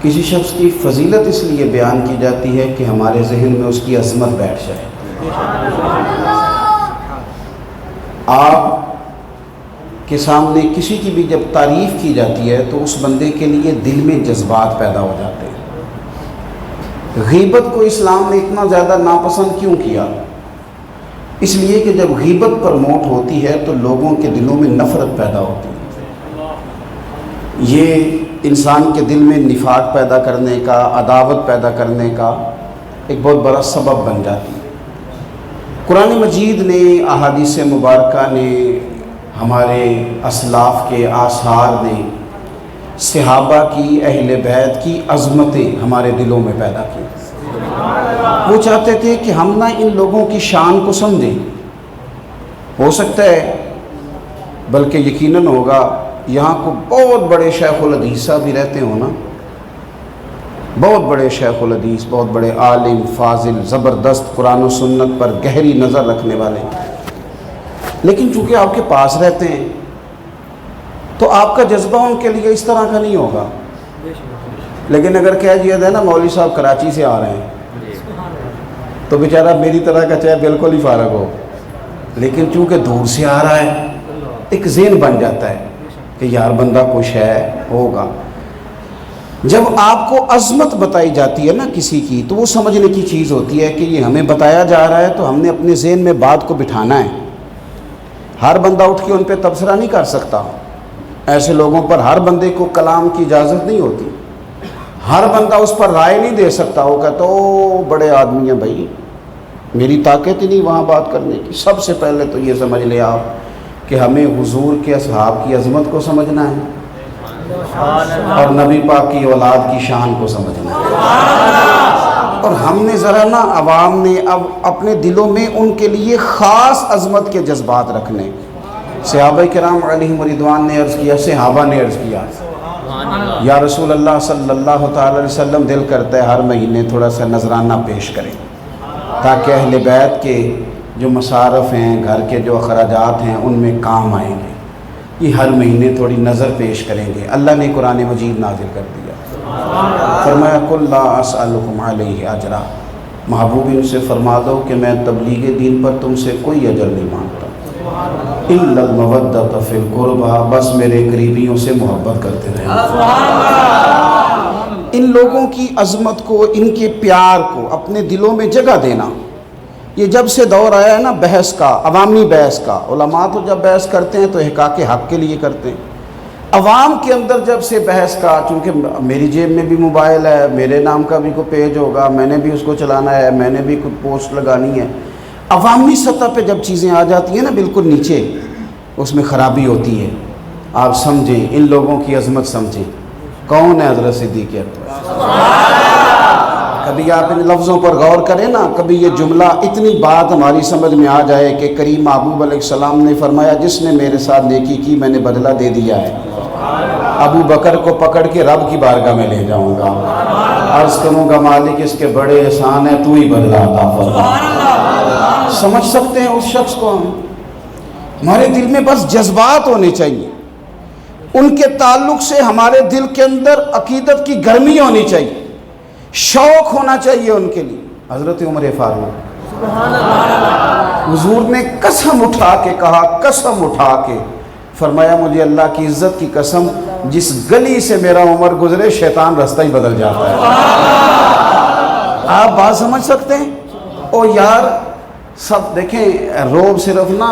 کسی شخص کی فضیلت اس لیے بیان کی جاتی ہے کہ ہمارے ذہن میں اس کی عظمت بیٹھ جائے۔ آپ کے سامنے کسی کی بھی جب تعریف کی جاتی ہے تو اس بندے کے لیے دل میں جذبات پیدا ہو جاتے ہیں۔ غیبت کو اسلام نے اتنا زیادہ ناپسند کیوں کیا؟ اس لیے کہ جب غیبت پروموٹ ہوتی ہے تو لوگوں کے دلوں میں نفرت پیدا ہوتی ہے۔ یہ انسان کے دل میں نفاق پیدا کرنے کا، عداوت پیدا کرنے کا ایک بہت بڑا سبب بن جاتی ہے۔ قرآن مجید نے، احادیث مبارکہ نے، ہمارے اسلاف کے آثار نے صحابہ کی، اہل بیت کی عظمتیں ہمارے دلوں میں پیدا کی۔ وہ چاہتے تھے کہ ہم نہ ان لوگوں کی شان کو سمجھیں۔ ہو سکتا ہے، بلکہ یقیناً ہوگا، یہاں کو بہت بڑے شیخ الحدیث بھی رہتے ہوں نا، بہت بڑے شیخ الحدیث، بہت بڑے عالم، فاضل، زبردست، قرآن و سنت پر گہری نظر رکھنے والے، لیکن چونکہ آپ کے پاس رہتے ہیں تو آپ کا جذبہ ان کے لیے اس طرح کا نہیں ہوگا۔ لیکن اگر کہہ دیا جائے نا مولوی صاحب کراچی سے آ رہے ہیں، تو بیچارہ میری طرح کا چاہے بالکل ہی فارغ ہو، لیکن چونکہ دور سے آ رہا ہے ایک ذہن بن جاتا ہے کہ یار بندہ کچھ ہے، ہوگا۔ جب آپ کو عظمت بتائی جاتی ہے نا کسی کی، تو وہ سمجھنے کی چیز ہوتی ہے کہ یہ ہمیں بتایا جا رہا ہے تو ہم نے اپنے ذہن میں بات کو بٹھانا ہے۔ ہر بندہ اٹھ کے ان پہ تبصرہ نہیں کر سکتا، ایسے لوگوں پر ہر بندے کو کلام کی اجازت نہیں ہوتی، ہر بندہ اس پر رائے نہیں دے سکتا۔ وہ کہتا او بڑے آدمی ہیں بھائی، میری طاقت ہی نہیں وہاں بات کرنے کی۔ سب سے پہلے تو یہ سمجھ لیں آپ کہ ہمیں حضور کے اصحاب کی عظمت کو سمجھنا ہے اور نبی پاک کی اولاد کی شان کو سمجھنا ہے۔ اور ہم نے ذرا نا، عوام نے اب اپنے دلوں میں ان کے لیے خاص عظمت کے جذبات رکھنے۔ صحابہ کرام علیہم رضوان نے عرض کیا، صحابہ نے عرض کیا، یا رسول اللہ صلی اللہ تعالی علیہ وسلم دل کرتا ہے ہر مہینے تھوڑا سا نذرانہ پیش کریں تاکہ اہل بیت کے جو مصارف ہیں، گھر کے جو اخراجات ہیں، ان میں کام آئیں گے۔ یہ ہر مہینے تھوڑی نظر پیش کریں گے۔ اللہ نے قرآن مجید نازل کر دیا، فرمایا قل لا اسألکم علیہ اجرا، محبوب ان سے فرما دو کہ میں تبلیغ دین پر تم سے کوئی اجر نہیں مانگتا، الا المودۃ فی القربى، بس میرے قریبیوں سے محبت کرتے رہیں۔ ان لوگوں کی عظمت کو، ان کے پیار کو اپنے دلوں میں جگہ دینا۔ یہ جب سے دور آیا ہے نا بحث کا، عوامی بحث کا، علماء تو جب بحث کرتے ہیں تو احقاق حق کے لیے کرتے ہیں، عوام کے اندر جب سے بحث کا، چونکہ میری جیب میں بھی موبائل ہے، میرے نام کا بھی کوئی پیج ہوگا، میں نے بھی اس کو چلانا ہے، میں نے بھی کوئی پوسٹ لگانی ہے، عوامی سطح پہ جب چیزیں آ جاتی ہیں نا بالکل نیچے، اس میں خرابی ہوتی ہے۔ آپ سمجھیں، ان لوگوں کی عظمت سمجھیں۔ کون ہے حضرت صدیق اکبر؟ کبھی آپ ان لفظوں پر غور کریں نا، کبھی یہ جملہ، اتنی بات ہماری سمجھ میں آ جائے کہ کریم محبوب علیہ السلام نے فرمایا جس نے میرے ساتھ نیکی کی میں نے بدلہ دے دیا ہے، ابو بکر کو پکڑ کے رب کی بارگاہ میں لے جاؤں گا، عرض کروں گا مالک اس کے بڑے احسان ہیں، تو ہی بدلہ عطا فرما۔ سمجھ سکتے ہیں اس شخص کو ہم؟ ہمارے دل میں بس جذبات ہونے چاہیے، ان کے تعلق سے ہمارے دل کے اندر عقیدت کی گرمی ہونی چاہیے، شوق ہونا چاہیے ان کے لیے۔ حضرت عمر فاروق، حضور نے قسم اٹھا کے کہا، قسم اٹھا کے فرمایا مجھے اللہ کی عزت کی قسم، جس گلی سے میرا عمر گزرے شیطان رستہ ہی بدل جاتا ہے۔ آپ بات سمجھ سکتے ہیں؟ او یار سب دیکھیں، روب صرف نا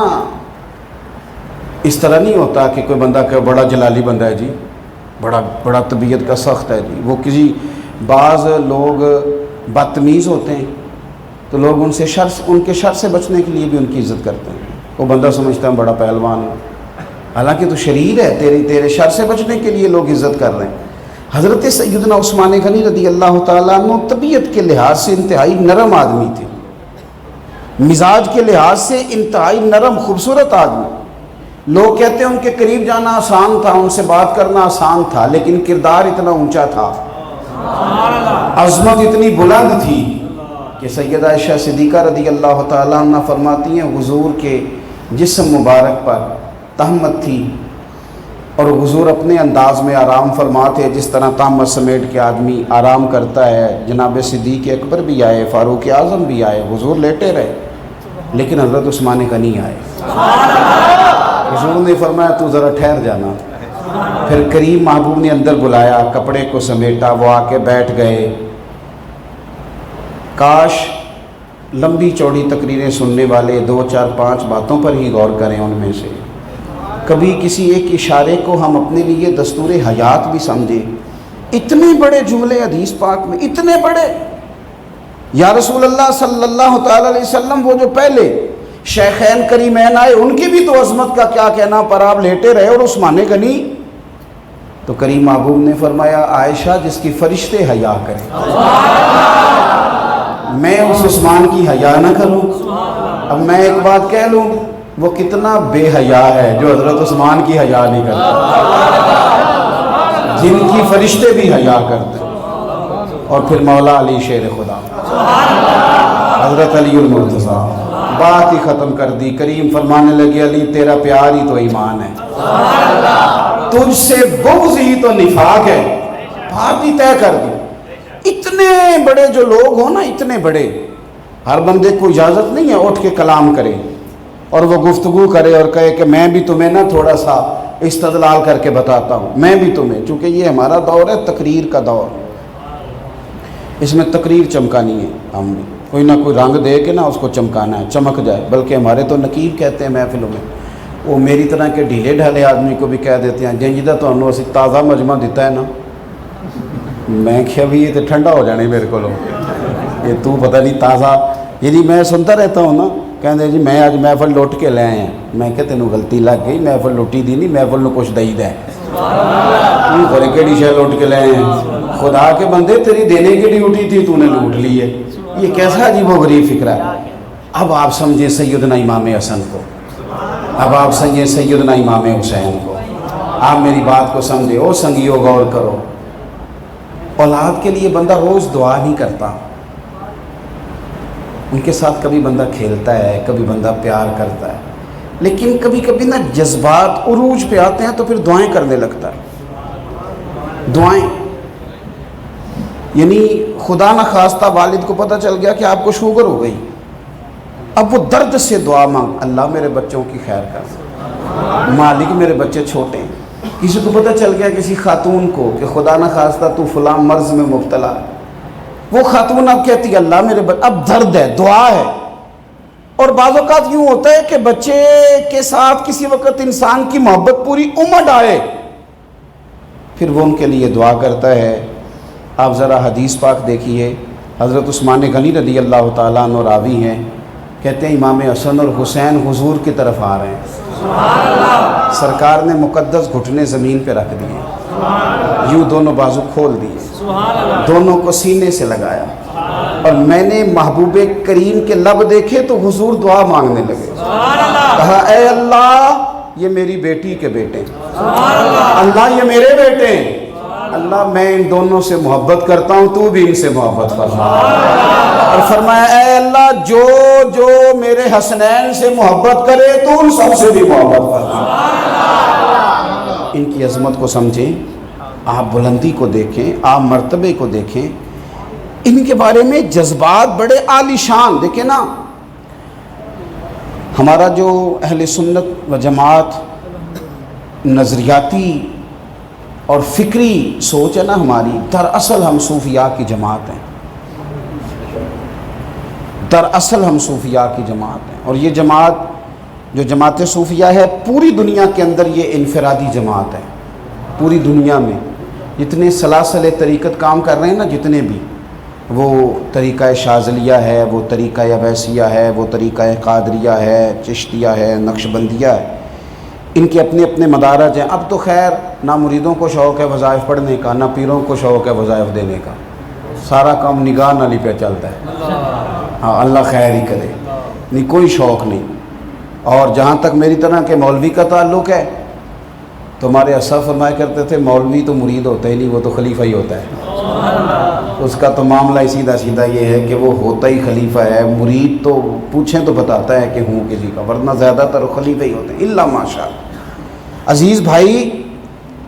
اس طرح نہیں ہوتا کہ کوئی بندہ کہ بڑا جلالی بندہ ہے جی، بڑا طبیعت کا سخت ہے جی، وہ کسی بعض لوگ بدتمیز ہوتے ہیں تو لوگ ان کے شر سے بچنے کے لیے بھی ان کی عزت کرتے ہیں۔ وہ بندہ سمجھتا ہے بڑا پہلوان ہے، حالانکہ تو شریر ہے، تیرے شر سے بچنے کے لیے لوگ عزت کر رہے ہیں۔ حضرت سیدنا عثمان غنی رضی اللہ تعالیٰ عنہ طبیعت کے لحاظ سے انتہائی نرم آدمی تھے، مزاج کے لحاظ سے انتہائی نرم خوبصورت آدمی۔ لوگ کہتے ہیں ان کے قریب جانا آسان تھا، ان سے بات کرنا آسان تھا، لیکن کردار اتنا اونچا تھا، عظمت اتنی بلند تھی کہ سیدہ عائشہ صدیقہ رضی اللہ تعالیٰ عنہ فرماتی ہیں حضور کے جسم مبارک پر تہمت تھی اور حضور اپنے انداز میں آرام فرماتے جس طرح تامت سمیٹ کے آدمی آرام کرتا ہے۔ جناب صدیق اکبر بھی آئے، فاروق اعظم بھی آئے، حضور لیٹے رہے، لیکن حضرت عثمان غنی آئے۔ حضور نے فرمایا تو ذرا ٹھہر جانا۔ پھر کریم محبوب نے اندر بلایا، کپڑے کو سمیٹا، وہ آ کے بیٹھ گئے۔ کاش لمبی چوڑی تقریریں سننے والے 2 4 5 باتوں پر ہی غور کریں، ان میں سے کبھی کسی ایک اشارے کو ہم اپنے لیے دستور حیات بھی سمجھیں۔ اتنے بڑے جملے حدیث پاک میں، اتنے بڑے، یا رسول اللہ صلی اللہ تعالی علیہ وسلم وہ جو پہلے شیخین کریمین آئے ان کی بھی تو عظمت کا کیا کہنا، پر آپ لیٹے رہے اور عثمان غنی۔ تو کریم محبوب نے فرمایا عائشہ جس کی فرشتے حیا کریں، میں اس عثمان کی حیا نہ کروں؟ اب میں ایک بات کہہ لوں، وہ کتنا بے حیا ہے جو حضرت عثمان کی حیا نہیں کرتا، جن کی فرشتے بھی حیا کرتے۔ اور پھر مولا علی شیر خدا، حضرت علی المرتضیٰ، بات ہی ختم کر دی۔ کریم فرمانے لگے علی تیرا پیار ہی تو ایمان ہے، تجھ سے بغض ہی تو نفاق ہے، بات ہی طے کر دی۔ اتنے بڑے جو لوگ ہوں نا، اتنے بڑے، ہر بندے کو اجازت نہیں ہے اٹھ کے کلام کرے اور وہ گفتگو کرے اور کہے کہ میں بھی تمہیں نا تھوڑا سا استدلال کر کے بتاتا ہوں، میں بھی تمہیں، چونکہ یہ ہمارا دور ہے تقریر کا دور، اس میں تقریر چمکانی ہے، ہم بھی کوئی نہ کوئی رنگ دے کے نا اس کو چمکانا ہے، چمک جائے۔ بلکہ ہمارے تو نقیب کہتے ہیں محفلوں میں، وہ میری طرح کے ڈھیلے ڈھالے آدمی کو بھی کہہ دیتے ہیں جنجدہ تو انہوں اسی تازہ مجمع دیتا ہے نا، میں کیا بھی یہ تو ٹھنڈا ہو جانے میرے کو یہ تو پتہ نہیں تازہ، یہ جی میں سنتا رہتا ہوں نا، کہتے جی میں آج محفل لوٹ کے لے آئے ہیں، میں کہ تینوں غلطی لگ گئی، محفل لوٹی دی نہیں، محفل نو کچھ دئی دے بڑے کیڑی شے لوٹ کے لے آئے ہیں، خدا کے بندے تیری دینے کی ڈیوٹی تھی تو نے لوٹ لی ہے۔ یہ کیسا عجیب و غریب فکر ہے۔ اب آپ سمجھیں سیدنا امام حسن کو، اب آپ سمجھیں سیدنا امام حسین کو، آپ میری بات کو سمجھے، او سنگیو غور کرو، اولاد کے لیے بندہ روز دعا نہیں کرتا، ان کے ساتھ کبھی بندہ کھیلتا ہے، کبھی بندہ پیار کرتا ہے، لیکن کبھی کبھی نا جذبات عروج پہ آتے ہیں تو پھر دعائیں کرنے لگتا ہے۔ دعائیں یعنی خدا نہ خواستہ والد کو پتہ چل گیا کہ آپ کو شوگر ہو گئی، اب وہ درد سے دعا مانگ، اللہ میرے بچوں کی خیر کر، مالک میرے بچے چھوٹے ہیں۔ کسی کو پتہ چل گیا کسی خاتون کو کہ خدا نہ خواستہ تو فلاں مرض میں مبتلا، وہ خاتون اب کہتی ہے اللہ میرے اب درد ہے، دعا ہے۔ اور بعض اوقات یوں ہوتا ہے کہ بچے کے ساتھ کسی وقت انسان کی محبت پوری عمر آئے، پھر وہ ان کے لیے دعا کرتا ہے۔ آپ ذرا حدیث پاک دیکھیے، حضرت عثمان غنی رضی اللہ تعالیٰ عنہ راوی ہیں، کہتے ہیں امام حسن اور حسین حضور کی طرف آ رہے ہیں، سرکار نے مقدس گھٹنے زمین پہ رکھ دیے، یوں دونوں بازو کھول دیے، دونوں کو سینے سے لگایا، اور میں نے محبوب کریم کے لب دیکھے تو حضور دعا مانگنے لگے، کہا اے اللہ یہ میری بیٹی کے بیٹے، اللہ یہ میرے بیٹے، اللہ میں ان دونوں سے محبت کرتا ہوں، تو بھی ان سے محبت فرما، اور فرمایا اے اللہ جو جو میرے حسنین سے محبت کرے تو ان سب سے بھی محبت فرما۔ ان کی عظمت کو سمجھیں، آپ بلندی کو دیکھیں، آپ مرتبے کو دیکھیں، ان کے بارے میں جذبات بڑے عالی شان۔ دیکھیں نا ہمارا جو اہل سنت و جماعت نظریاتی اور فکری سوچ ہے نا ہماری، دراصل ہم صوفیاء کی جماعت ہیں، دراصل ہم صوفیاء کی جماعت ہیں، اور یہ جماعت جو جماعت صوفیاء ہے پوری دنیا کے اندر یہ انفرادی جماعت ہے۔ پوری دنیا میں جتنے سلاسل طریقت کام کر رہے ہیں نا، جتنے بھی، وہ طریقہ شاذلیہ ہے، وہ طریقہ اویسیہ ہے، وہ طریقہ قادریہ ہے، چشتیہ ہے، نقشبندیہ ہے، ان کے اپنے اپنے مدارج ہیں۔ اب تو خیر نہ مریدوں کو شوق ہے وظائف پڑھنے کا، نہ پیروں کو شوق ہے وظائف دینے کا، سارا کام نگاہ نالی پہ چلتا ہے۔ ہاں اللہ خیر ہی کرے، نہیں کوئی شوق نہیں۔ اور جہاں تک میری طرح کے مولوی کا تعلق ہے تو ہمارے اساں فرمایا کرتے تھے مولوی تو مرید ہوتا ہی نہیں، وہ تو خلیفہ ہی ہوتا ہے، اس کا تو معاملہ ہی سیدھا سیدھا یہ ہے کہ وہ ہوتا ہی خلیفہ ہے، مرید تو پوچھیں تو بتاتا ہے کہ ہوں کسی کا، ورنہ زیادہ تر خلیفہ ہی ہوتے ہیں الا ماشاء۔ عزیز بھائی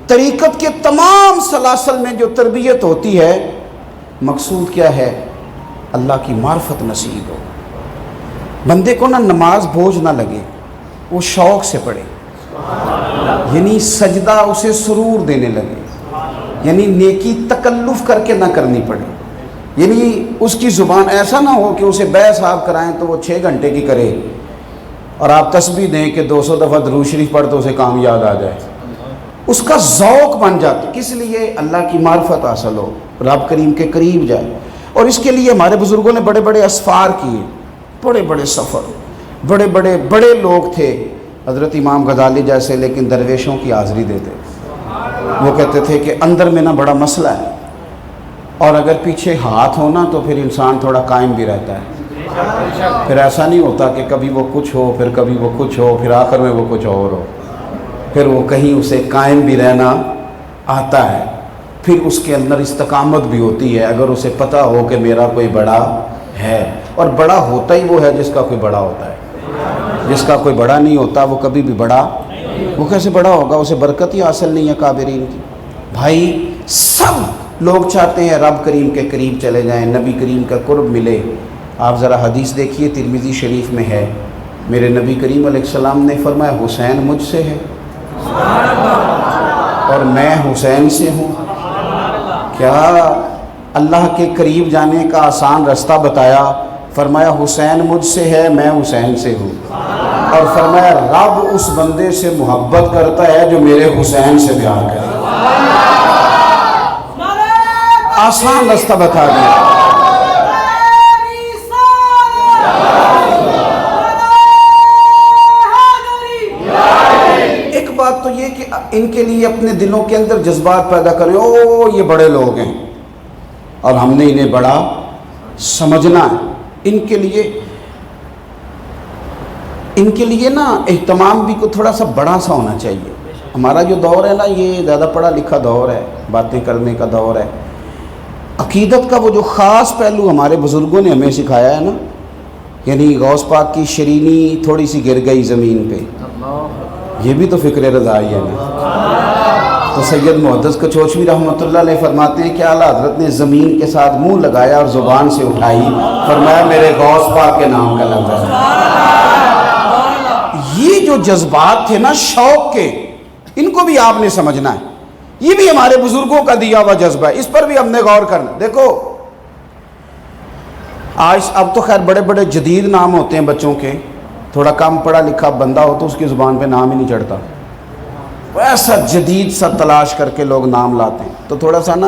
طریقت کے تمام سلاسل میں جو تربیت ہوتی ہے، مقصود کیا ہے؟ اللہ کی معرفت نصیب ہو، بندے کو نہ نماز بوجھ نہ لگے، وہ شوق سے پڑھے، یعنی سجدہ اسے سرور دینے لگے، یعنی نیکی تکلف کر کے نہ کرنی پڑے، یعنی اس کی زبان ایسا نہ ہو کہ اسے بیس آپ کرائیں تو وہ 6 گھنٹے کی کرے اور آپ تسبیح دیں کہ 200 دفعہ درود شریف پڑھ تو اسے کام یاد آ جائے، اس کا ذوق بن جاتا، کس لیے؟ اللہ کی معرفت حاصل ہو، رب کریم کے قریب جائے۔ اور اس کے لیے ہمارے بزرگوں نے بڑے بڑے اسفار کیے، بڑے بڑے سفر، بڑے بڑے لوگ تھے، حضرت امام غزالی جیسے، لیکن درویشوں کی حاضری دیتے، وہ کہتے تھے کہ اندر میں نا بڑا مسئلہ ہے، اور اگر پیچھے ہاتھ ہونا تو پھر انسان تھوڑا قائم بھی رہتا ہے، پھر ایسا نہیں ہوتا کہ کبھی وہ کچھ ہو، پھر کبھی وہ کچھ ہو، پھر آخر میں وہ کچھ اور ہو، پھر وہ کہیں اسے قائم بھی رہنا آتا ہے، پھر اس کے اندر استقامت بھی ہوتی ہے، اگر اسے پتہ ہو کہ میرا کوئی بڑا ہے، اور بڑا ہوتا ہی وہ ہے جس کا کوئی بڑا ہوتا ہے، جس کا کوئی بڑا نہیں ہوتا وہ کبھی بھی بڑا، وہ کیسے بڑا ہوگا؟ اسے برکت ہی حاصل نہیں ہے کابرین کی۔ بھائی سب لوگ چاہتے ہیں رب کریم کے قریب چلے جائیں، نبی کریم کا قرب ملے۔ آپ ذرا حدیث دیکھیے، ترمذی شریف میں ہے، میرے نبی کریم علیہ السلام نے فرمایا حسین مجھ سے ہے اور میں حسین سے ہوں۔ کیا اللہ کے قریب جانے کا آسان رستہ بتایا، فرمایا حسین مجھ سے ہے، میں حسین سے ہوں، اور فرمایا رب اس بندے سے محبت کرتا ہے جو میرے حسین سے پیار کرے۔ آسان رستہ بتا دیا۔ ایک بات تو یہ کہ ان کے لیے اپنے دلوں کے اندر جذبات پیدا کریں، او یہ بڑے لوگ ہیں اور ہم نے انہیں بڑا سمجھنا ہے۔ ان کے لیے نا اہتمام بھی کو تھوڑا سا بڑا سا ہونا چاہیے۔ ہمارا جو دور ہے نا، یہ زیادہ پڑھا لکھا دور ہے، باتیں کرنے کا دور ہے۔ عقیدت کا وہ جو خاص پہلو ہمارے بزرگوں نے ہمیں سکھایا ہے نا، یعنی غوث پاک کی شرینی تھوڑی سی گر گئی زمین پہ، یہ بھی تو فکر رضائی ہے نا۔ تو سید محدث کچوچوی رحمۃ اللہ علیہ فرماتے ہیں کہ اعلیٰ حضرت نے زمین کے ساتھ منہ لگایا اور زبان سے اٹھائی، فرمایا میرے غوث پاک کے نام کا لفظ ہے۔ یہ جو جذبات تھے نا شوق کے، ان کو بھی آپ نے سمجھنا ہے، یہ بھی ہمارے بزرگوں کا دیا ہوا جذبہ ہے، اس پر بھی ہم نے غور کرنا۔ دیکھو آج اب تو خیر بڑے بڑے جدید نام ہوتے ہیں بچوں کے، تھوڑا کم پڑھا لکھا بندہ ہو تو اس کی زبان پہ نام ہی نہیں چڑھتا، ایسا جدید سا تلاش کر کے لوگ نام لاتے ہیں۔ تو تھوڑا سا نا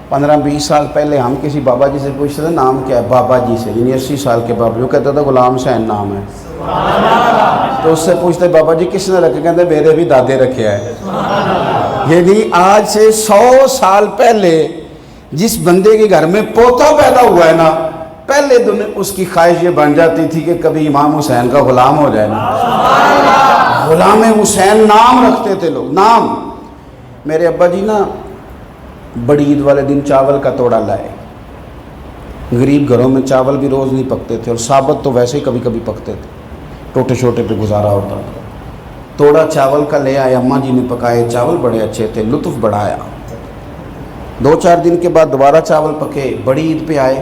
15-20 سال پہلے ہم کسی بابا جی سے پوچھتے تھے نام کیا ہے، بابا جی سے، یعنی 80 سال کے بابا، جو کہتا تھا غلام حسین نام ہے، تو اس سے پوچھتے بابا جی کس نے رکھے، کہتے میرے بھی دادے رکھے ہے۔ یعنی آج سے 100 سال پہلے جس بندے کے گھر میں پوتا پیدا ہوا ہے نا، پہلے دن اس کی خواہش یہ بن جاتی تھی کہ کبھی امام حسین کا غلام ہو جائے نا، غلام حسین نام رکھتے تھے لوگ، نام۔ میرے ابا جی نا بڑی عید والے دن چاول کا توڑا لائے، غریب گھروں میں چاول بھی روز نہیں پکتے تھے، اور ثابت تو ویسے ہی کبھی کبھی پکتے تھے، ٹوٹے چھوٹے پہ گزارا ہوتا تھا۔ توڑا چاول کا لے آئے، اماں جی نے پکائے، چاول بڑے اچھے تھے، لطف بڑھایا۔ 2-4 دن کے بعد دوبارہ چاول پکے، بڑی عید پہ آئے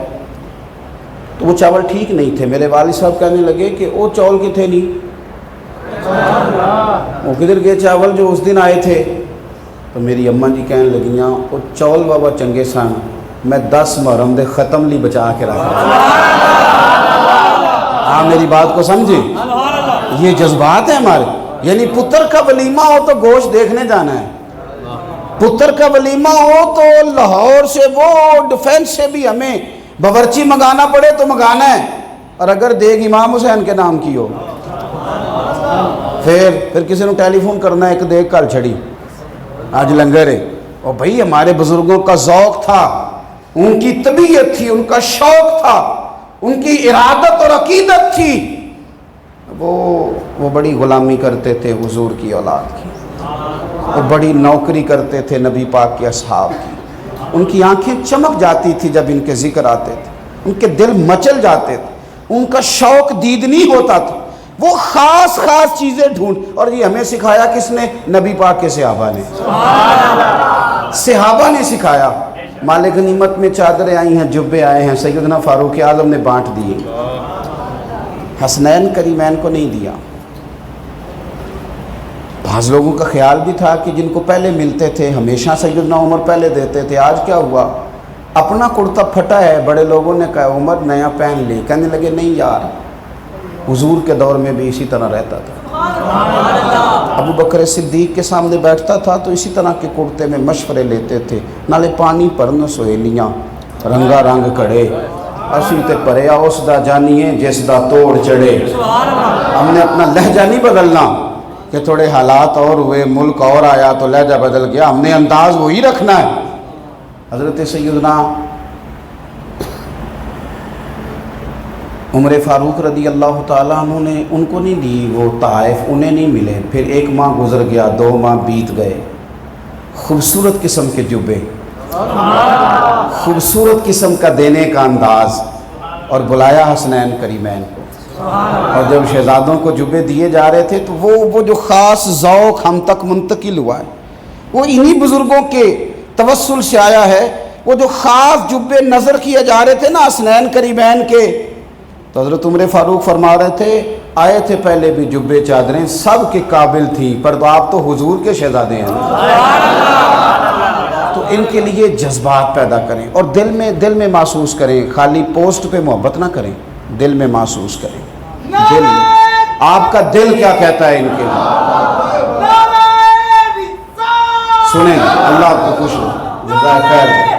تو وہ چاول ٹھیک نہیں تھے۔ میرے والد صاحب کہنے لگے کہ وہ چاول کے تھے نہیں، وہ کدھر گئے چاول جو اس دن آئے تھے؟ تو میری اماں جی کہنے لگیاں وہ چاول بابا چنگے سن، میں 10 محرم دے ختم لی بچا کے رکھا۔ آپ میری بات کو سمجھیں، یہ جذبات ہیں ہمارے۔ یعنی پتر کا ولیمہ ہو تو گوشت دیکھنے جانا ہے، پتر کا ولیمہ ہو تو لاہور سے وہ ڈیفینس سے بھی ہمیں باورچی منگانا پڑے تو منگانا ہے، اور اگر دیکھ امام حسین کے نام کی ہو پھر کسی نے ٹیلی فون کرنا ہے، ایک دیکھ کل چھڑی آج لنگر ہے۔ اور بھائی ہمارے بزرگوں کا ذوق تھا، ان کی طبیعت تھی، ان کا شوق تھا، ان کی ارادت اور عقیدت تھی، وہ بڑی غلامی کرتے تھے حضور کی اولاد کی، وہ بڑی نوکری کرتے تھے نبی پاک کے اصحاب کی، ان کی آنکھیں چمک جاتی تھی جب ان کے ذکر آتے تھے، ان کے دل مچل جاتے تھے، ان کا شوق دیدنی ہوتا تھا، وہ خاص خاص چیزیں ڈھونڈ. اور یہ ہمیں سکھایا کس نے؟ نبی پاک کے صحابہ نے. صحابہ نے سکھایا. مال غنیمت میں چادریں آئی ہیں، جبے آئے ہیں، سیدنا فاروق اعظم نے بانٹ دیے، حسنین کریمین کو نہیں دیا. بعض لوگوں کا خیال بھی تھا کہ جن کو پہلے ملتے تھے ہمیشہ سیدنا عمر پہلے دیتے تھے. آج کیا ہوا؟ اپنا کرتا پھٹا ہے، بڑے لوگوں نے کہا عمر نیا پہن لے. کہنے لگے نہیں یار، حضور کے دور میں بھی اسی طرح رہتا تھا. ابو بکر صدیق کے سامنے بیٹھتا تھا تو اسی طرح کے کرتے میں مشورے لیتے تھے. نالے پانی پرن سہیلیاں رنگا رنگ کڑے، اسی تے پریا اس دا جانیے جس دا توڑ چڑھے. ہم نے اپنا لہجہ نہیں بدلنا کہ تھوڑے حالات اور ہوئے، ملک اور آیا تو لہجہ بدل گیا. ہم نے انداز وہی رکھنا ہے. حضرت سیدنا عمر فاروق رضی اللہ تعالیٰ عنہ نے ان کو نہیں دی وہ طائف، انہیں نہیں ملے. پھر 1 ماہ گزر گیا، 2 ماہ بیت گئے. خوبصورت قسم کے جبے، خوبصورت قسم کا دینے کا انداز، اور بلایا حسنین کریمین کو. اور جب شہزادوں کو جبے دیے جا رہے تھے تو وہ جو خاص ذوق ہم تک منتقل ہوا ہے وہ انہی بزرگوں کے توسل سے آیا ہے. وہ جو خاص جبے نظر کیے جا رہے تھے نا حسنین کریمین کے، تو حضرت عمر فاروق فرما رہے تھے آئے تھے پہلے بھی جبے چادریں سب کے قابل تھی، پر تو آپ تو حضور کے شہزادے ہیں. تو ان کے لیے جذبات پیدا کریں اور دل میں محسوس کریں. خالی پوسٹ پہ محبت نہ کریں، دل میں محسوس کریں. دل، آپ کا دل کیا کہتا ہے ان کے لیے. سنیں، اللہ آپ کو خوش ہو، جزائے خیر دے.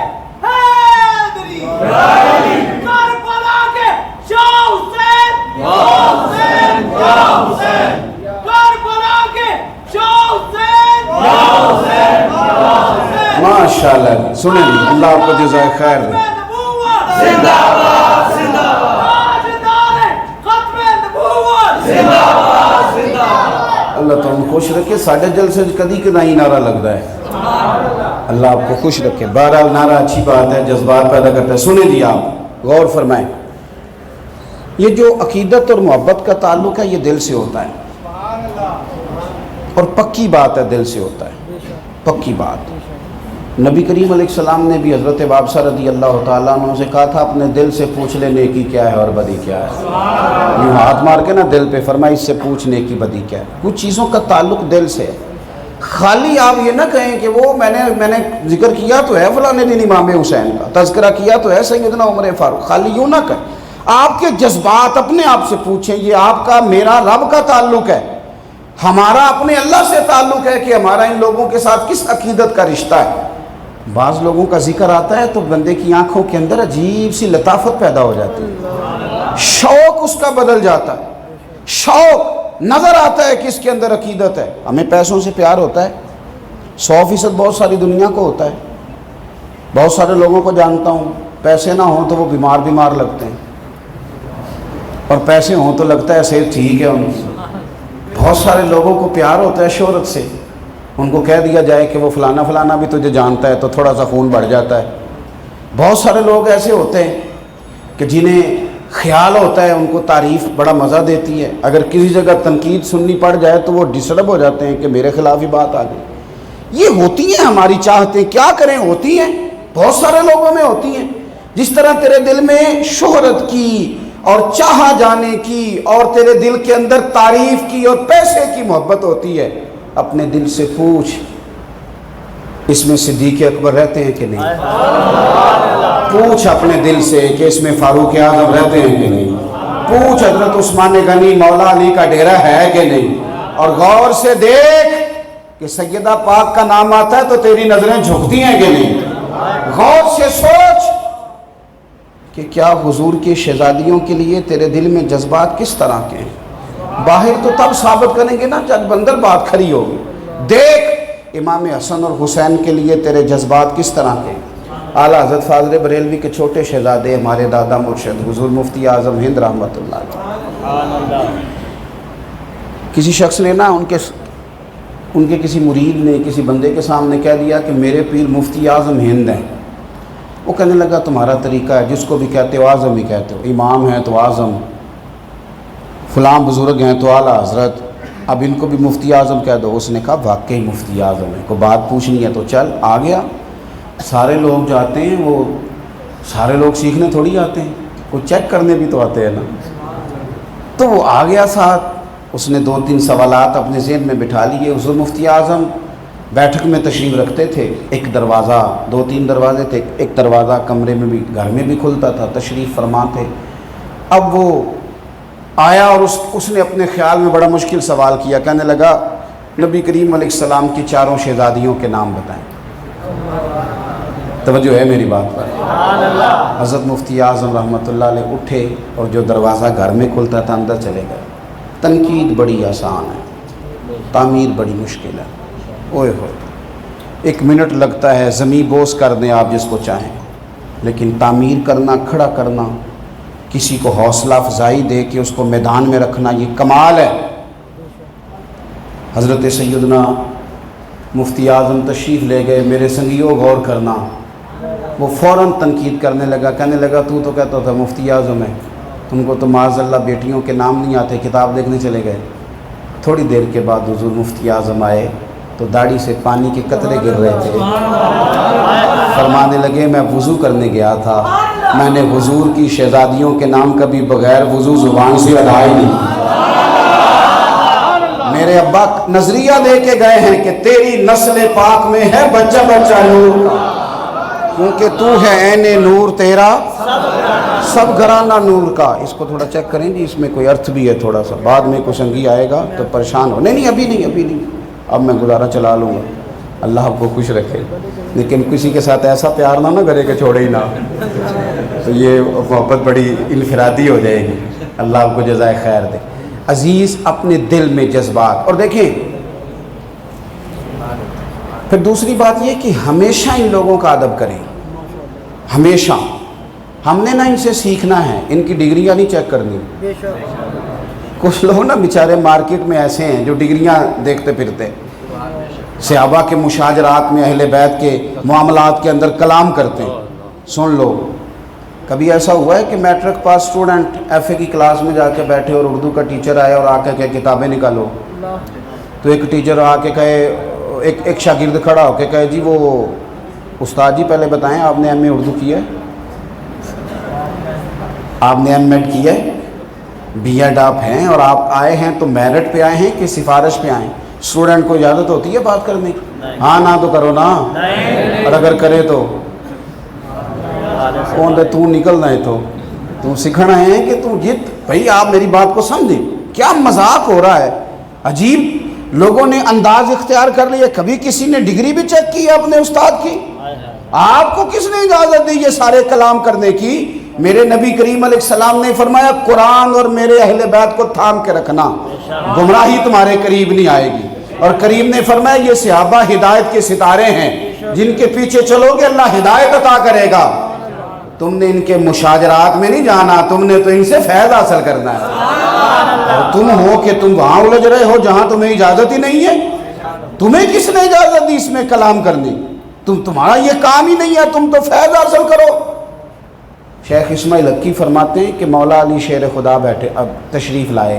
ماشاءاللہ، سنیں اللہ آپ کو جزائے خیر دے. اللہ تعالیٰ خوش رکھے. ساڑھے جلسے کدی کدائی نعرہ لگتا ہے. اللہ آپ کو خوش رکھے. بہرحال نعرہ اچھی بات ہے، جذبات پیدا کرتا ہے. سنیں جی، آپ غور فرمائیں. یہ جو عقیدت اور محبت کا تعلق ہے یہ دل سے ہوتا ہے، اور پکی بات ہے، دل سے ہوتا ہے، پکی بات. نبی کریم علیہ السلام نے بھی حضرت وابسہ رضی اللہ تعالیٰ عنہ سے کہا تھا اپنے دل سے پوچھ لے نیکی کیا ہے اور بدی کیا ہے. یوں ہاتھ مار کے نا دل پہ فرمائی اس سے پوچھ نیکی بدی کیا ہے. کچھ چیزوں کا تعلق دل سے ہے. خالی آپ یہ نہ کہیں کہ وہ میں نے ذکر کیا تو ہے فلاں دن امام حسین کا، تذکرہ کیا تو ہے سیدنا عمر فاروق. خالی یوں نہ کہیں. آپ کے جذبات اپنے آپ سے پوچھیں. یہ آپ کا میرا رب کا تعلق ہے، ہمارا اپنے اللہ سے تعلق ہے کہ ہمارا ان لوگوں کے ساتھ کس عقیدت کا رشتہ ہے. بعض لوگوں کا ذکر آتا ہے تو بندے کی آنکھوں کے اندر عجیب سی لطافت پیدا ہو جاتی ہے، شوق اس کا بدل جاتا ہے. شوق نظر آتا ہے کہ اس کے اندر عقیدت ہے. ہمیں پیسوں سے پیار ہوتا ہے 100% بہت ساری دنیا کو ہوتا ہے. بہت سارے لوگوں کو جانتا ہوں پیسے نہ ہوں تو وہ بیمار لگتے ہیں، اور پیسے ہوں تو لگتا ہے صحت ٹھیک ہے ان کی. بہت سارے لوگوں کو پیار ہوتا ہے شہرت سے. ان کو کہہ دیا جائے کہ وہ فلانا بھی تجھے جانتا ہے تو تھوڑا سا خون بڑھ جاتا ہے. بہت سارے لوگ ایسے ہوتے ہیں کہ جنہیں خیال ہوتا ہے ان کو تعریف بڑا مزہ دیتی ہے، اگر کسی جگہ تنقید سننی پڑ جائے تو وہ ڈسٹرب ہو جاتے ہیں کہ میرے خلاف ہی بات آ گئی. یہ ہوتی ہیں ہماری چاہتیں، کیا کریں، ہوتی ہیں، بہت سارے لوگوں میں ہوتی ہیں. جس طرح تیرے دل میں شہرت کی اور چاہا جانے کی اور تیرے دل کے اندر تعریف کی اور پیسے کی محبت ہوتی ہے، اپنے دل سے پوچھ اس میں صدیق اکبر رہتے ہیں کہ نہیں. پوچھ اپنے دل سے کہ اس میں فاروق اعظم رہتے ہیں کہ نہیں. پوچھ حضرت عثمان غنی مولا علی کا ڈیرا ہے کہ نہیں. اور غور سے دیکھ کہ سیدہ پاک کا نام آتا ہے تو تیری نظریں جھکتی ہیں کہ نہیں. غور سے سوچ کہ کیا حضور کی شہزادیوں کے لیے تیرے دل میں جذبات کس طرح کے ہیں. باہر تو تب ثابت کریں گے نا جب اندر بات کھڑی ہوگی. دیکھ امام حسن اور حسین کے لیے تیرے جذبات کس طرح کے ہیں. اعلیٰ حضرت فاضل بریلوی کے چھوٹے شہزادے ہمارے دادا مرشد حضور مفتی اعظم ہند رحمۃ اللہ علیہ، کسی شخص نے نا ان کے کسی مرید نے کسی بندے کے سامنے کہہ دیا کہ میرے پیر مفتی اعظم ہند ہیں. وہ کہنے لگا تمہارا طریقہ ہے، جس کو بھی کہتے ہو اعظم ہی کہتے ہو، امام ہے تو اعظم. فلاں بزرگ ہیں تو اعلیٰ حضرت، اب ان کو بھی مفتی اعظم کہہ دو۔ اس نے کہا واقعی مفتی اعظم ہے، کوئی بات پوچھنی ہے تو چل آ گیا۔ سارے لوگ جاتے ہیں، وہ سارے لوگ سیکھنے تھوڑی آتے ہیں، کوئی چیک کرنے بھی تو آتے ہیں نا۔ تو وہ آ گیا ساتھ، اس نے 2-3 سوالات اپنے ذہن میں بٹھا لیے۔ حضور مفتی اعظم بیٹھک میں تشریف رکھتے تھے، ایک دروازہ، 2-3 دروازے تھے، ایک دروازہ کمرے میں بھی گھر میں بھی کھلتا تھا، تشریف فرما تھے۔ اب وہ آیا اور اس نے اپنے خیال میں بڑا مشکل سوال کیا، کہنے لگا نبی کریم علیہ السلام کی 4 شہزادیوں کے نام بتائیں۔ توجہ ہے میری بات پر؟ حضرت مفتی اعظم رحمۃ اللہ علیہ اٹھے اور جو دروازہ گھر میں کھلتا تھا اندر چلے گئے۔ تنقید بڑی آسان ہے، تعمیر بڑی مشکل ہے۔ اوئے ہوئے 1 منٹ لگتا ہے، زمین بوس کر دیں آپ جس کو چاہیں، لیکن تعمیر کرنا، کھڑا کرنا، کسی کو حوصلہ افزائی دے کے اس کو میدان میں رکھنا، یہ کمال ہے۔ حضرت سیدنا مفتی اعظم تشریف لے گئے، میرے سنگیوں غور کرنا، وہ فوراً تنقید کرنے لگا، کہنے لگا تو کہتا تھا مفتی اعظم ہے، تم کو تو معاذ اللہ بیٹیوں کے نام نہیں آتے، کتاب دیکھنے چلے گئے۔ تھوڑی دیر کے بعد حضور مفتی اعظم آئے تو داڑھی سے پانی کے قطرے گر رہے تھے، فرمانے لگے میں وضو کرنے گیا تھا، میں نے حضور کی شہزادیوں کے نام کبھی بغیر وضو زبان سے ادا ہی نہیں۔ میرے ابا نظریہ دے کے گئے ہیں کہ تیری نسل پاک میں ہے بچہ بچہ نور کا، کیونکہ تو ہے عین نور، تیرا سب گھرانہ نور کا۔ اس کو تھوڑا چیک کریں جی، اس میں کوئی ارتھ بھی ہے تھوڑا سا، بعد میں کوئی سنگی آئے گا تو پریشان ہو۔ نہیں ابھی نہیں، اب میں گزارا چلا لوں گا، اللہ آپ کو خوش رکھے، لیکن کسی کے ساتھ ایسا پیار نہ کرے کہ چھوڑے ہی نہ، تو یہ محبت بڑی انفرادی ہو جائے گی۔ اللہ آپ کو جزائے خیر دے۔ عزیز، اپنے دل میں جذبات، اور دیکھیں پھر دوسری بات یہ کہ ہمیشہ ان لوگوں کا ادب کریں، ہمیشہ۔ ہم نے نہ ان سے سیکھنا ہے، ان کی ڈگریاں نہیں چیک کرنی۔ کچھ لوگ نا بیچارے مارکیٹ میں ایسے ہیں جو ڈگریاں دیکھتے پھرتے، صحابہ کے مشاجرات میں اہل بیت کے معاملات کے اندر کلام کرتے ہیں۔ سن لو، کبھی ایسا ہوا ہے کہ matric pass student F A کی کلاس میں جا کے بیٹھے اور اردو کا ٹیچر آیا اور آ کے کہے کتابیں نکالو، تو ایک ٹیچر آ کے کہے، ایک شاگرد کھڑا ہو کے کہے جی وہ استاد جی پہلے بتائیں آپ نے ایم اے اردو کی ہے، آپ نے ایم ایڈ کی ہے، بی ایڈ آپ ہیں، اور آپ آئے ہیں تو میرٹ پہ آئے ہیں کہ سفارش پہ آئے ہیں؟ اسٹوڈنٹ کو اجازت ہوتی ہے بات کرنے کی؟ ہاں نہ تو کرو نا، اور اگر کرے تو کون دے تو نکلنا ہے، تو سکھنا ہے کہ تو جت بھائی آپ میری بات کو سمجھیں۔ کیا مذاق ہو رہا ہے، عجیب لوگوں نے انداز اختیار کر لیا۔ کبھی کسی نے ڈگری بھی چیک کی ہے اپنے استاد کی؟ آپ کو کس نے اجازت دی یہ سارے کلام کرنے کی؟ میرے نبی کریم علیہ السلام نے فرمایا قرآن اور میرے اہل بیت کو تھام کے رکھنا، گمراہی تمہارے قریب نہیں آئے گی۔ اور کریم نے فرمایا یہ صحابہ ہدایت کے ستارے ہیں، جن کے پیچھے چلو گے اللہ ہدایت عطا کرے گا۔ تم نے ان کے مشاجرات میں نہیں جانا، تم نے تو ان سے فیض حاصل کرنا ہے۔ اور تم ہو کہ تم وہاں الجھ رہے ہو جہاں تمہیں اجازت ہی نہیں ہے۔ تمہیں کس نے اجازت دی اس میں کلام کرنے؟ تمہارا یہ کام ہی نہیں ہے، تم تو فیض حاصل کرو۔ شیخ اسماعیل حقی فرماتے ہیں کہ مولا علی شیر خدا بیٹھے، اب تشریف لائے،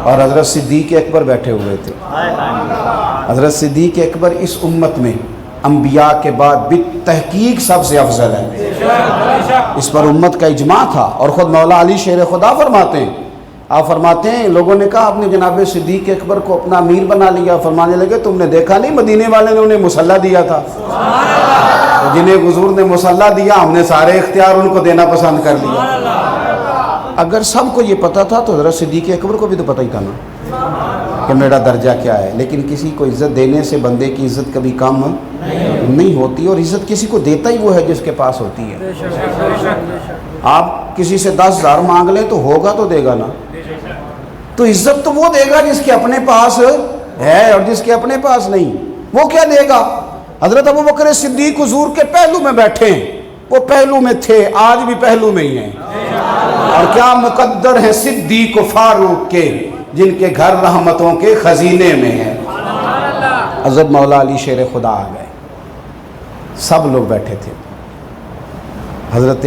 اور حضرت صدیق اکبر بیٹھے ہوئے تھے۔ حضرت صدیق اکبر اس امت میں انبیاء کے بعد بالتحقیق سب سے افضل ہے، اس پر امت کا اجماع تھا، اور خود مولا علی شیر خدا فرماتے ہیں، آپ فرماتے ہیں لوگوں نے کہا آپ نے جناب صدیق اکبر کو اپنا امیر بنا لیا، فرمانے لگے تم نے دیکھا نہیں مدینے والے نے انہیں مسلح دیا تھا، جنہیں حضور نے مسلح دیا ہم نے سارے اختیار ان کو دینا پسند کر لیا۔ اگر سب کو یہ پتا تھا تو حضرت صدیق اکبر کو بھی تو پتہ ہی تھا نا کہ میرا درجہ کیا ہے، لیکن کسی کو عزت دینے سے بندے کی عزت کبھی کم نہیں ہوتی، اور عزت کسی کو دیتا ہی وہ ہے جس کے پاس ہوتی ہے۔ آپ کسی سے 10,000 مانگ لیں تو ہوگا تو دے گا نا، تو عزت تو وہ دے گا جس کے اپنے پاس ہے، اور جس کے اپنے پاس نہیں وہ کیا دے گا؟ حضرت ابوبکر صدیق حضور کے پہلو میں بیٹھے ہیں، وہ پہلو میں تھے، آج بھی پہلو میں ہی ہیں، اور کیا مقدر ہیں صدیق و فاروق کے جن کے گھر رحمتوں کے خزینے میں ہیں۔ حضرت مولا علی شیر خدا آ گئے، سب لوگ بیٹھے تھے، حضرت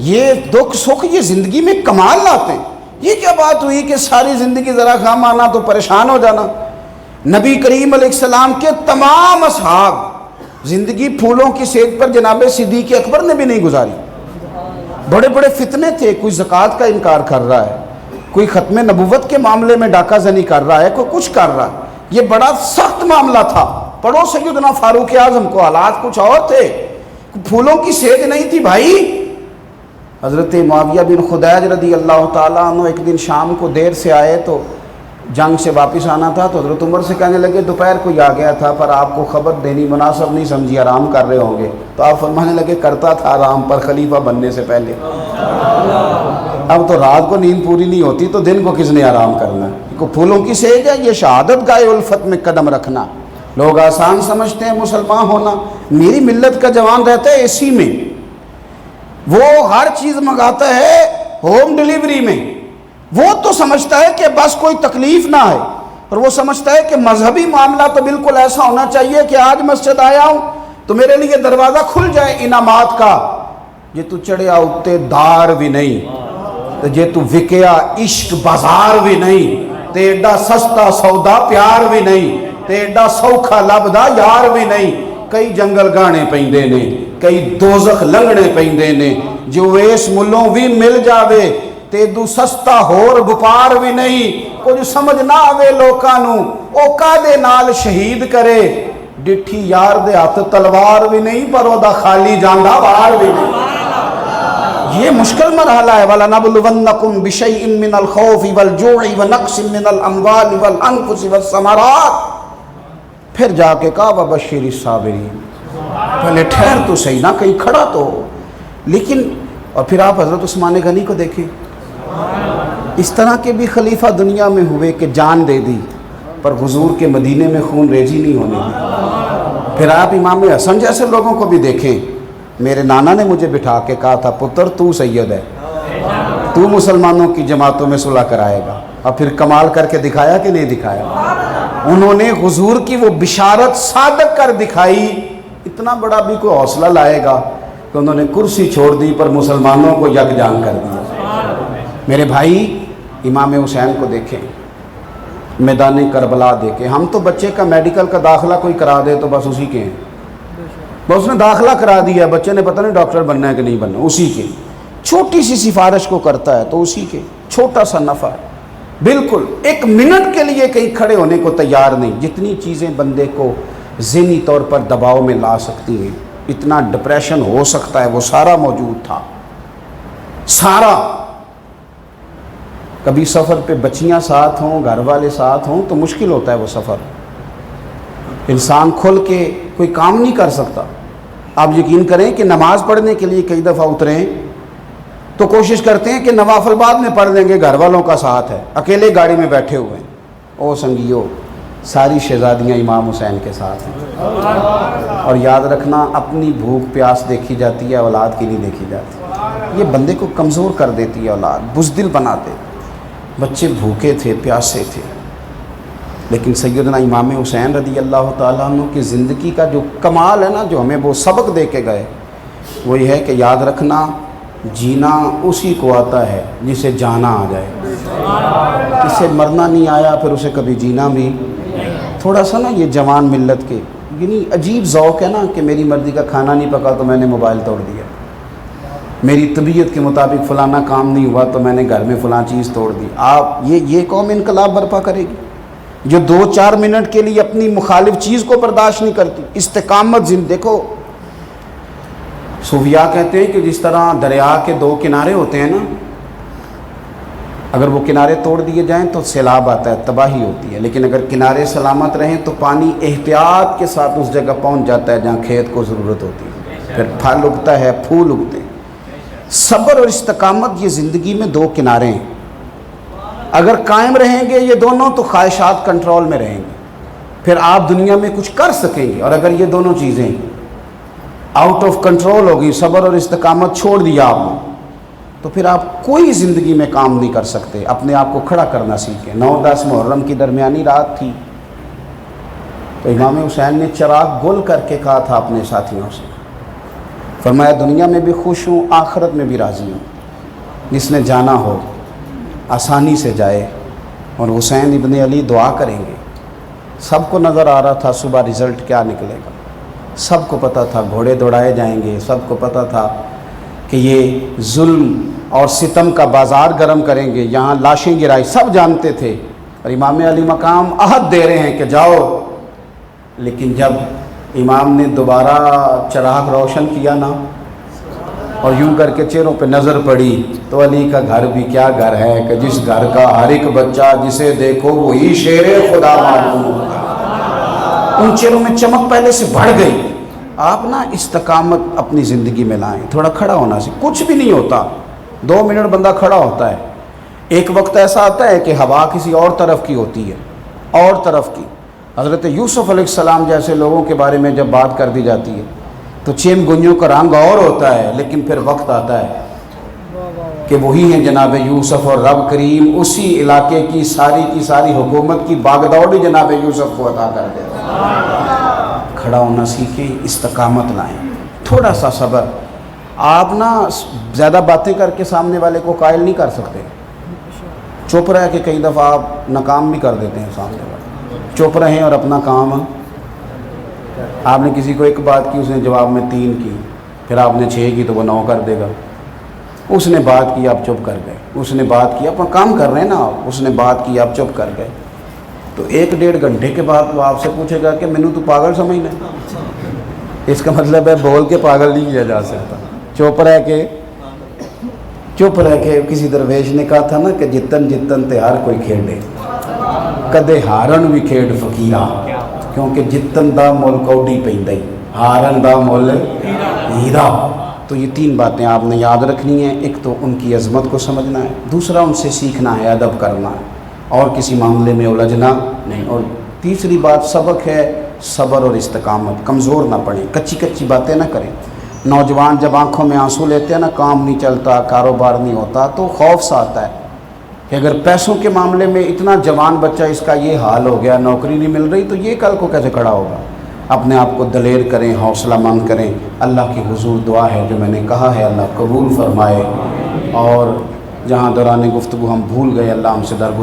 یہ دکھ سکھ یہ زندگی میں کمال لاتے ہیں۔ یہ کیا بات ہوئی کہ ساری زندگی ذرا غم آنا تو پریشان ہو جانا؟ نبی کریم علیہ السلام کے تمام اصحاب زندگی پھولوں کی سیج پر جناب صدیق اکبر نے بھی نہیں گزاری۔ بڑے بڑے فتنے تھے، کوئی زکوٰۃ کا انکار کر رہا ہے، کوئی ختم نبوت کے معاملے میں ڈاکہ زنی کر رہا ہے، کوئی کچھ کر رہا ہے۔ یہ بڑا سخت معاملہ تھا۔ پڑھو سیدنا فاروق اعظم کو، حالات کچھ اور تھے، پھولوں کی سیج نہیں تھی بھائی۔ حضرت معاویہ بن خدیج رضی اللہ تعالیٰ عنہ ایک دن شام کو دیر سے آئے تو جنگ سے واپس آنا تھا، تو حضرت عمر سے کہنے لگے دوپہر کو آ گیا تھا پر آپ کو خبر دینی مناسب نہیں سمجھی، آرام کر رہے ہوں گے۔ تو آپ فرمانے لگے کرتا تھا آرام پر خلیفہ بننے سے پہلے، اب تو رات کو نیند پوری نہیں ہوتی تو دن کو کس نے آرام کرنا ہے؟ کو پھولوں کی سیج ہے یہ شہادت گائے الفت میں قدم رکھنا۔ لوگ آسان سمجھتے ہیں مسلمان ہونا۔ میری ملت کا جوان رہتا ہے اے سی میں، وہ ہر چیز منگاتا ہے ہوم ڈیلیوری میں، وہ تو سمجھتا ہے کہ بس کوئی تکلیف نہ آئے، اور وہ سمجھتا ہے کہ مذہبی معاملہ تو بالکل ایسا ہونا چاہیے کہ آج مسجد آیا ہوں تو میرے لیے دروازہ کھل جائے انعامات کا۔ جے تو چڑھیا اتے دار بھی نہیں، جے تو وکیا عشق بازار بھی نہیں، تے ایڈا سستا سودا پیار بھی نہیں، تے ایڈا سوکھا لبدا یار بھی نہیں۔ کئی جنگل گانے پیندے نے، کئی دوزخ لنگنے پیندے نے، جو ویس ملوں بھی مل جاوے تے دو سستا ہور بپار بھی نہیں۔ کچھ سمجھ نہ آوے لوکانوں او کادے نال شہید کرے، ڈٹھی یار دے ہاتھ تلوار بھی نہیں پر او دا خالی جاندہ وار بھی نہیں۔ یہ مشکل مرحلہ ہے۔ وَلَنَبْلُوَنَّكُمْ بِشَيْءٍ مِّنَ الْخَوْفِ وَالْجُوعِ وَنَقْصٍ مِّنَ الْأَمْوَالِ وَالْأَنفُسِ وَالثَّمَرَاتِ، پھر جا کے کہا وَبَشِّرِ الصَّابِرِينَ، پہلے ٹھہر تو صحیح نہ، کہیں کھڑا تو ہو۔ لیکن اور پھر آپ حضرت عثمان غنی کو دیکھیں، اس طرح کے بھی خلیفہ دنیا میں ہوئے کہ جان دے دی پر حضور کے مدینے میں خون ریزی نہیں ہونے دی۔ پھر آپ امام حسن جیسے لوگوں کو بھی دیکھیں، میرے نانا نے مجھے بٹھا کے کہا تھا پتر تو سید ہے، تو مسلمانوں کی جماعتوں میں صلح کرائے گا، اور پھر کمال کر کے دکھایا کہ نہیں دکھایا؟ انہوں نے حضور کی وہ بشارت صادق کر دکھائی۔ اتنا بڑا بھی کوئی حوصلہ لائے گا کہ انہوں نے کرسی چھوڑ دی پر مسلمانوں کو یکجان کر دیا۔ میرے بھائی امام حسین کو دیکھیں، میدان کربلا دیکھیں۔ ہم تو بچے کا میڈیکل کا داخلہ کوئی کرا دے تو بس اسی کے ہیں، بس نے داخلہ کرا دیا، بچے نے پتہ نہیں ڈاکٹر بننا ہے کہ نہیں بننا، اسی کے چھوٹی سی سفارش کو کرتا ہے تو اسی کے چھوٹا سا نفع، بالکل ایک منٹ کے لیے کہیں کھڑے ہونے کو تیار نہیں۔ جتنی چیزیں بندے کو ذہنی طور پر دباؤ میں لا سکتی ہیں، اتنا ڈپریشن ہو سکتا ہے، وہ سارا موجود تھا، سارا۔ کبھی سفر پہ بچیاں ساتھ ہوں، گھر والے ساتھ ہوں تو مشکل ہوتا ہے وہ سفر، انسان کھل کے کوئی کام نہیں کر سکتا۔ آپ یقین کریں کہ نماز پڑھنے کے لیے کئی دفعہ اتریں تو کوشش کرتے ہیں کہ نوافل بعد میں پڑھ لیں گے، گھر والوں کا ساتھ ہے، اکیلے گاڑی میں بیٹھے ہوئے ہیں۔ او سنگیو، ساری شہزادیاں امام حسین کے ساتھ ہیں۔ اور یاد رکھنا اپنی بھوک پیاس دیکھی جاتی ہے، اولاد کی نہیں دیکھی جاتی۔ یہ بندے کو کمزور کر دیتی ہے، اولاد بزدل بنا دے۔ بچے بھوکے تھے، پیاسے تھے، لیکن سیدنا امام حسین رضی اللہ تعالیٰ عنہ کی زندگی کا جو کمال ہے نا، جو ہمیں وہ سبق دے کے گئے، وہ یہ ہے کہ یاد رکھنا جینا اسی کو آتا ہے جسے جانا آ جائے۔ جسے مرنا نہیں آیا پھر اسے کبھی جینا بھی۔ تھوڑا سا نا یہ جوان ملت کے یعنی عجیب ذوق ہے نا کہ میری مرضی کا کھانا نہیں پکا تو میں نے موبائل توڑ دیا، میری طبیعت کے مطابق فلانا کام نہیں ہوا تو میں نے گھر میں فلاں چیز توڑ دی۔ آپ یہ قوم انقلاب برپا کرے گی جو 2-4 منٹ کے لیے اپنی مخالف چیز کو برداشت نہیں کرتی؟ استقامت دیکھو، صوفیاء کہتے ہیں کہ جس طرح دریا کے 2 کنارے ہوتے ہیں نا، اگر وہ کنارے توڑ دیے جائیں تو سیلاب آتا ہے، تباہی ہوتی ہے، لیکن اگر کنارے سلامت رہیں تو پانی احتیاط کے ساتھ اس جگہ پہنچ جاتا ہے جہاں کھیت کو ضرورت ہوتی ہے، پھر پھل اگتا ہے، پھول اگتے ہیں۔ صبر اور استقامت یہ زندگی میں 2 کنارے ہیں، اگر قائم رہیں گے یہ دونوں تو خواہشات کنٹرول میں رہیں گے، پھر آپ دنیا میں کچھ کر سکیں گے۔ اور اگر یہ دونوں چیزیں آؤٹ آف کنٹرول ہوگی، صبر اور استقامت چھوڑ دیا آپ نے، تو پھر آپ کوئی زندگی میں کام نہیں کر سکتے۔ اپنے آپ کو کھڑا کرنا سیکھیں۔ 9-10 محرم کی درمیانی رات تھی تو امام حسین نے چراغ گل کر کے کہا تھا اپنے ساتھیوں سے فرمایا دنیا میں بھی خوش ہوں، آخرت میں بھی راضی ہوں۔ جس نے جانا ہو آسانی سے جائے۔ اور حسین ابن علی دعا کریں گے۔ سب کو نظر آ رہا تھا صبح رزلٹ کیا نکلے گا، سب کو پتہ تھا گھوڑے دوڑائے جائیں گے، سب کو پتہ تھا کہ یہ ظلم اور ستم کا بازار گرم کریں گے، یہاں لاشیں گرائی، سب جانتے تھے۔ اور امام علی مقام عہد دے رہے ہیں کہ جاؤ، لیکن جب امام نے دوبارہ چراغ روشن کیا نا اور یوں کر کے چہروں پہ نظر پڑی تو علی کا گھر بھی کیا گھر ہے کہ جس گھر کا ہر ایک بچہ جسے دیکھو وہی شیر خدا معلوم ہوتا۔ ان چہروں میں چمک پہلے سے بڑھ گئی۔ آپ نا استقامت اپنی زندگی میں لائیں، تھوڑا کھڑا ہونا سے کچھ بھی نہیں ہوتا، 2 منٹ بندہ کھڑا ہوتا ہے۔ ایک وقت ایسا آتا ہے کہ ہوا کسی اور طرف کی ہوتی ہے، اور طرف کی۔ حضرت یوسف علیہ السلام جیسے لوگوں کے بارے میں جب بات کر دی جاتی ہے تو چیم گنجوں کا رنگ اور ہوتا ہے، لیکن پھر وقت آتا ہے کہ وہی ہیں جناب یوسف، اور رب کریم اسی علاقے کی ساری حکومت کی باغدوڑی جناب یوسف کو عطا کر دیتا ہے۔ کھڑا ہونا سیکھیں، استقامت لائیں، تھوڑا سا صبر۔ آپ نا زیادہ باتیں کر کے سامنے والے کو قائل نہیں کر سکتے۔ چپ رہ کے کئی دفعہ آپ ناکام بھی کر دیتے ہیں سامنے والے۔ چپ رہیں اور اپنا کام، آپ نے کسی کو 1 بات کی، اس نے جواب میں 3 کی، پھر آپ نے 6 کی تو وہ 9 کر دے گا۔ اس نے بات کی آپ چپ کر گئے، اس نے بات کی، اپنا کام کر رہے ہیں نا آپ، اس نے بات کی آپ چپ کر گئے، تو 1-1.5 گھنٹے کے بعد وہ آپ سے پوچھے گا کہ مینوں تو پاگل سمجھنا ہے۔ اس کا مطلب ہے بول کے پاگل نہیں کیا جا سکتا، چپ رہ کے کسی درویش نے کہا تھا نا کہ جتن جتن تے ہر کوئی کھیڈے، کدے ہارن بھی کھیڈ فقیرا، کیونکہ جتن دا مول کوڈی پیندی، ہارن دا مول ہیرا۔ تو یہ 3 باتیں آپ نے یاد رکھنی ہیں۔ ایک تو ان کی عظمت کو سمجھنا ہے، دوسرا ان سے سیکھنا ہے، ادب کرنا ہے، اور کسی معاملے میں الجھنا نہیں، اور تیسری بات سبق ہے صبر اور استقامت۔ کمزور نہ پڑیں، کچی باتیں نہ کریں۔ نوجوان جب آنکھوں میں آنسو لیتے ہیں نا، کام نہیں چلتا، کاروبار نہیں ہوتا، تو خوف سا آتا ہے کہ اگر پیسوں کے معاملے میں اتنا جوان بچہ اس کا یہ حال ہو گیا، نوکری نہیں مل رہی، تو یہ کل کو کیسے کھڑا ہوگا۔ اپنے آپ کو دلیر کریں، حوصلہ مند کریں۔ اللہ کی حضور دعا ہے جو میں نے کہا ہے اللہ قبول فرمائے، اور جہاں دوران گفتگو ہم بھول گئے اللہ ہم سے درگزر